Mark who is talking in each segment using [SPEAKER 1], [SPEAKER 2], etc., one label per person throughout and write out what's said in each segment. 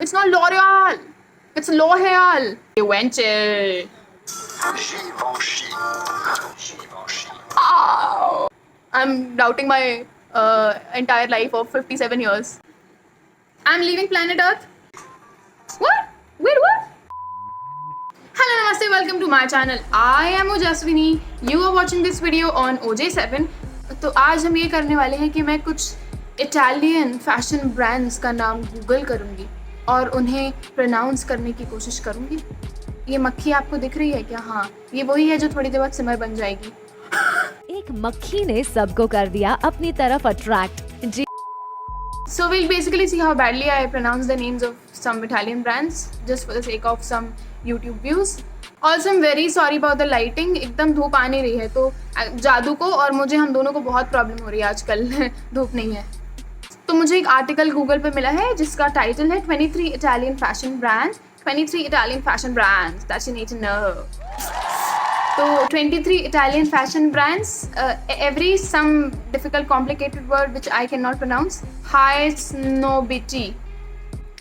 [SPEAKER 1] It's not L'Oreal. It's L'Oreal. Givenchy. Ow. I'm doubting my entire life of 57 years. I'm leaving planet Earth. What? Wait, what? Hello, namaste, welcome to my channel. I am Ojaswini. You are watching this video on OJ7. तो आज हम ये करने वाले हैं कि मैं कुछ इटालियन फैशन ब्रांड्स का नाम गूगल करूँगी और उन्हें प्रोनाउंस करने की कोशिश करूँगी. ये मक्खी आपको दिख रही है क्या? हाँ, ये वही है जो थोड़ी देर बाद सिमर बन जाएगी.
[SPEAKER 2] एक मक्खी ने सबको कर दिया अपनी तरफ attract. Ji.
[SPEAKER 1] So we'll basically see how badly I pronounce the names of some Italian brands just for the sake of some YouTube views. Also I'm very sorry about the lighting. एकदम धूप आ नहीं रही है तो जादू को और मुझे हम दोनों को बहुत प्रॉब्लम हो रही है आजकल. धूप नहीं है. तो मुझे एक आर्टिकल गूगल पे मिला है जिसका टाइटल है 23 Italian fashion brands. 23 Italian fashion brands that you need to know. So 23 Italian fashion brands, every some difficult complicated word which I cannot pronounce. High snobity.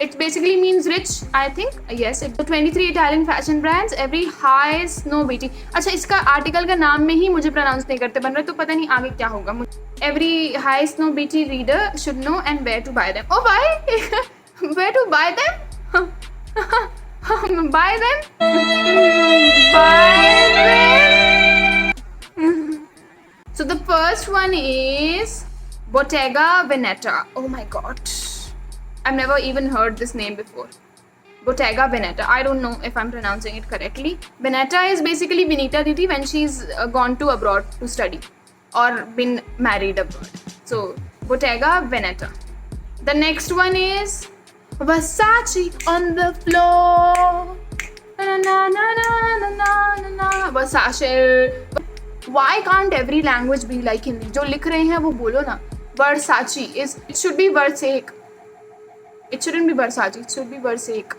[SPEAKER 1] It basically means rich, I think. Yes, it 23 Italian fashion brands, every high snobity. अच्छा, इसका article का नाम में ही मुझे pronounce नहीं करते बन रहा, तो पता नहीं आगे क्या होगा. Every high snobity reader should know and where to buy them. Oh, why? Where to buy them? Buy them? Buy them? So the first one is Bottega Veneta. Oh my god. I've never even heard this name before. Bottega Veneta. I don't know if I'm pronouncing it correctly. Veneta is basically Vinita Didi when she's gone to abroad to study or been married abroad. So Bottega Veneta. The next one is Versace on the floor. Na na na na na na na na. Versace. Why can't every language be like Hindi? जो लिख रहे हैं वो बोलो ना. Versace is. It should be Versace. It shouldn't be Versace. It should be Versace.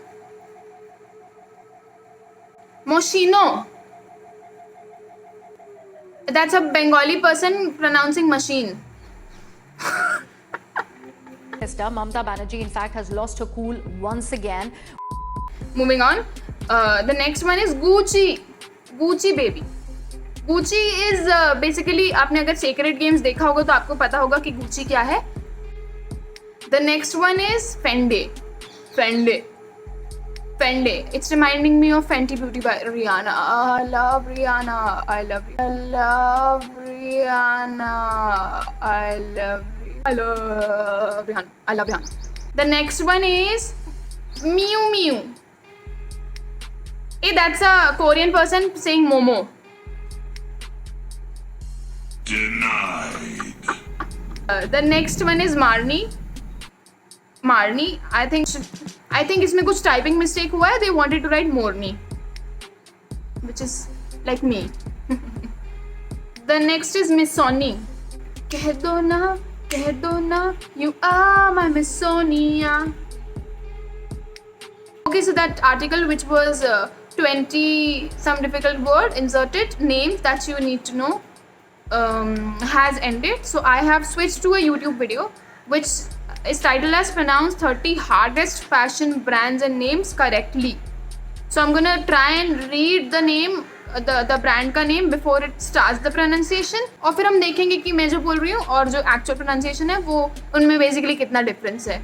[SPEAKER 1] Moschino. That's a Bengali person pronouncing machine.
[SPEAKER 3] Minister Mamata Banerjee, in fact, has lost her cool once again.
[SPEAKER 1] Moving on. The next one is Gucci. Gucci baby. Gucci is basically आपने अगर Sacred Games देखा होगा तो आपको पता होगा कि Gucci क्या है. The next one is Fendi. Fendi. Fendi. It's reminding me of Fenty Beauty by Rihanna. I love Rihanna. I love Rihanna. I love Rihanna. I love Rihanna. I love Rihanna. The next one is Miu Miu. Hey, that's a Korean person saying Momo.
[SPEAKER 4] Denied.
[SPEAKER 1] The next one is Marni. Marni. I think इसमें कुछ typing mistake हुआ है. They wanted to write Morni, which is like me. The next is Miss Sony. कह दो ना, you are my Miss Sonia. Okay, so that article which was 20 some difficult word inserted names that you need to know has ended. So I have switched to a YouTube video which is titled as Pronounce 30 Hardest Fashion Brands and Names Correctly. So I'm gonna try and read the name, the brand का name before it starts the pronunciation. और फिर हम देखेंगे कि मैं जो बोल रही हूँ और जो actual pronunciation है वो उनमें basically कितना difference है.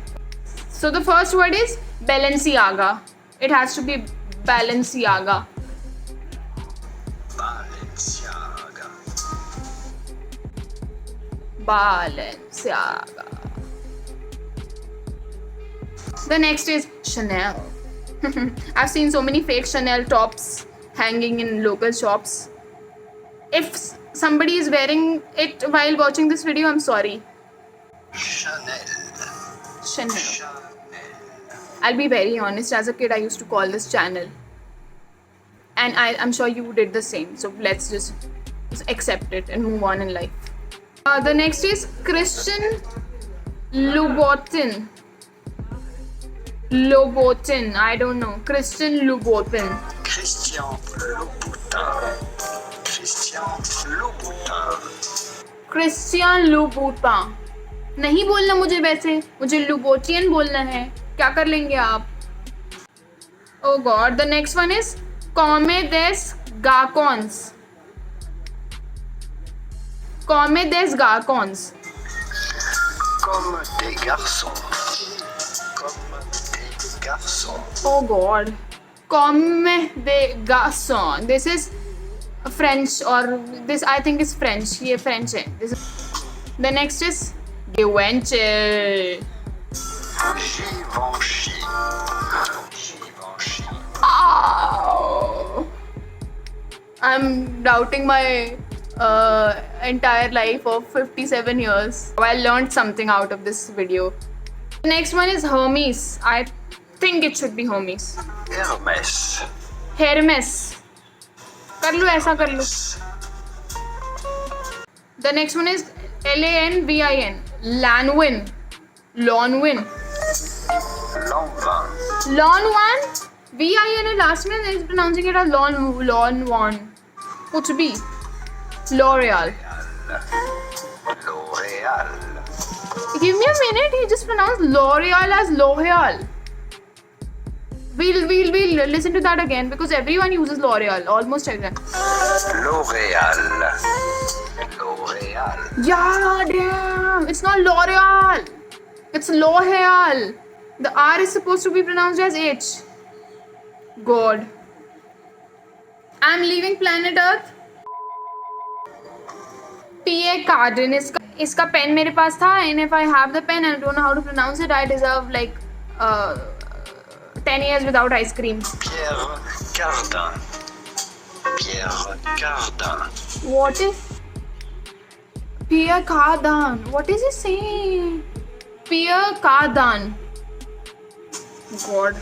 [SPEAKER 1] So the first word is Balenciaga. It has to be Balenciaga. Balenciaga. The next is Chanel. I've seen so many fake Chanel tops hanging in local shops. If somebody is wearing it while watching this video, I'm sorry. Chanel. I'll be very honest, as a kid I used to call this channel. And I'm sure you did the same. So let's just accept it and move on in life. The next is Christian Louboutin. Louboutin, I don't know. Christian Louboutin.
[SPEAKER 4] Christian Louboutin. Christian Louboutin.
[SPEAKER 1] Christian Louboutin. नहीं बोलना मुझे वैसे, मुझे लुबोटियन बोलना है. क्या कर लेंगे आप? Oh god, the next one is Comme des Garcons. Comme des Garcons.
[SPEAKER 4] Comme des garçons. Comme des garçons.
[SPEAKER 1] Oh god. Comme des Garçons. This is French, or this I think is French. ये French है. The next is Givenchy.
[SPEAKER 4] Givenchy. Givenchy.
[SPEAKER 1] Ow. I'm doubting my entire life of 57 years. I learned something out of this video. The next one is Hermes. I think it should be Hermes.
[SPEAKER 4] Hermès.
[SPEAKER 1] Hermes. कर लो, ऐसा कर लो. The next one is Lanvin. Lanvin. Lanvin.
[SPEAKER 4] Lanvin.
[SPEAKER 1] Lanvin. VIN last name is pronouncing it as Lanvin. कुछ भी. L'Oreal.
[SPEAKER 4] L'Oréal.
[SPEAKER 1] Give me a minute. He just pronounced L'Oreal as L'Oreal. We'll listen to that again because everyone uses L'Oreal. Almost everyone.
[SPEAKER 4] L'Oréal. L'Oréal.
[SPEAKER 1] Yeah, damn. It's not L'Oreal. It's L'Oreal. The R is supposed to be pronounced as H. God. I'm leaving planet Earth. P.A. Cardin. इसका pen मेरे पास था, and if I have the pen and I don't know how to pronounce it, I deserve like 10 years without ice cream.
[SPEAKER 4] Pierre Cardin. Pierre Cardin.
[SPEAKER 1] What is Pierre Cardin? What is he saying? Pierre Cardin. God.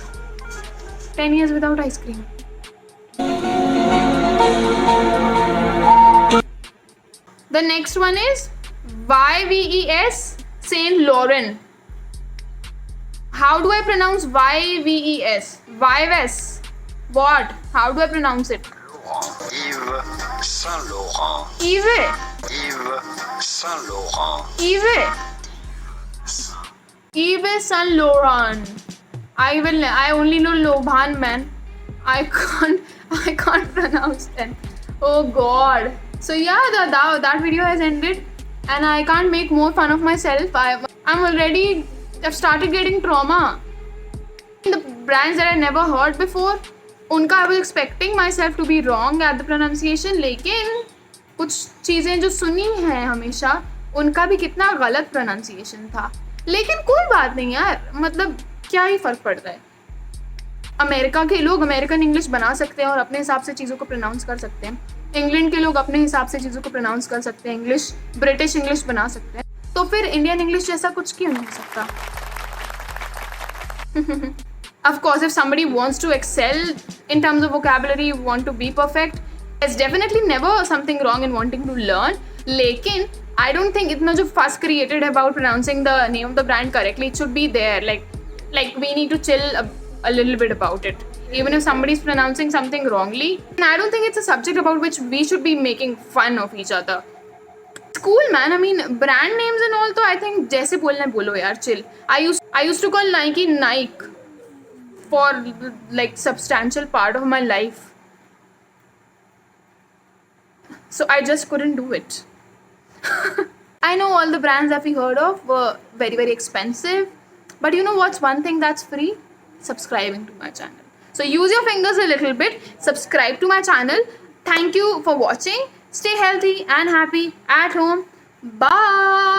[SPEAKER 1] 10 years without ice cream. The next one is YVES Saint Laurent. How do I pronounce YVES? Yves. What? How do I pronounce it?
[SPEAKER 4] Laurent. Yves Saint Laurent.
[SPEAKER 1] Yves.
[SPEAKER 4] Yves Saint Laurent.
[SPEAKER 1] Yves. Yves Saint Laurent. I only know Loban, man. I can't pronounce that. Oh god. So yeah, that video has ended, and I can't make more fun of myself. I've started getting trauma. The brands that I never heard before, उनका I was expecting myself to be wrong at the pronunciation, लेकिन कुछ चीज़ें जो सुनी हैं हमेशा, उनका भी कितना गलत pronunciation था. लेकिन कोई बात नहीं यार, मतलब क्या ही फ़र्क पड़ता है. अमेरिका के लोग अमेरिकन इंग्लिश बना सकते हैं और अपने हिसाब से चीज़ों को प्रोनाउंस कर सकते हैं. इंग्लैंड के लोग अपने हिसाब से चीज़ों को प्रोनाउंस कर सकते हैं. इंग्लिश ब्रिटिश इंग्लिश बना सकते हैं. तो फिर इंडियन इंग्लिश जैसा कुछ क्यों नहीं हो सकता? Of course, if somebody wants to excel in terms of vocabulary, want to be perfect, there's definitely never something wrong in wanting to learn. लेकिन I don't think इतना जो fuss created about pronouncing the name of the brand correctly, it should be there. Like we need to chill a little bit about it. Even if somebody is pronouncing something wrongly, and I don't think it's a subject about which we should be making fun of each other. It's cool, man. I mean, brand names and all, तो I think जैसे बोलना है बोलो यार, chill. I used to call Nike Nike for like substantial part of my life. So I just couldn't do it. I know all the brands that we heard of were very, very expensive. But you know what's one thing that's free? Subscribing to my channel. So use your fingers a little bit. Subscribe to my channel. Thank you for watching. Stay healthy and happy at home. Bye.